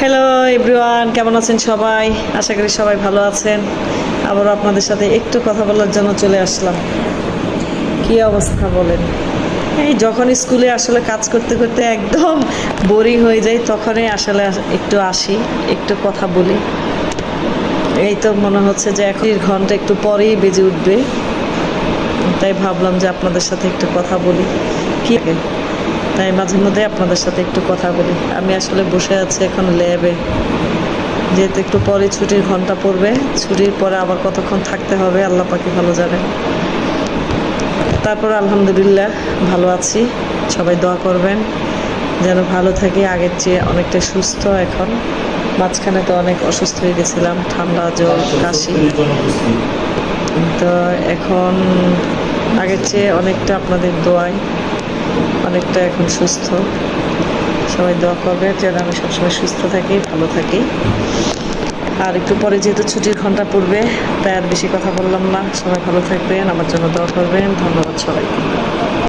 Hello everyone, কেমন আছেন সবাই? আশা করি সবাই ভালো আছেন। আবারও আপনাদের সাথে একটু কথা বলার জন্য চলে আসলাম। কি অবস্থা বলেন? এই যখন স্কুলে আসলে কাজ করতে করতে একদম বোরিং হয়ে যায়, তখনই আসলে একটু আসি, একটু কথা বলি। এই তো মনে হচ্ছে যে এখন ঘন্টা একটু পরেই বেজে উঠবে, তাই ভাবলাম যে আপনাদের সাথে একটু কথা বলি। কি তাই মাঝে মধ্যে আপনাদের সাথে একটু কথা বলি। আমি আসলে বসে আছি এখন ল্যাবে, যেহেতু একটু পরে ছুটির ঘন্টা পড়বে। ছুটির পরে আবার কতক্ষণ থাকতে হবে আল্লাহ পাকি ভালো জানেন। তারপর আলহামদুলিল্লাহ ভালো আছি, সবাই দোয়া করবেন যেন ভালো থাকি। আগের চেয়ে অনেকটা সুস্থ এখন। মাঝখানে তো অনেক অসুস্থ হয়ে গেছিলাম, ঠান্ডা জ্বর কাশি। তো এখন আগের চেয়ে অনেকটা আপনাদের দোয়ায় অনেকটা এখন সুস্থ। সবাই দোয়া করবে যেন আমি সবসময় সুস্থ থাকি, ভালো থাকি। আর একটু পরে যেহেতু ছুটির ঘন্টা পড়বে, তাই আর বেশি কথা বললাম না। সবাই ভালো থাকবেন, আমার জন্য দোয়া করবেন। ধন্যবাদ সবাইকে।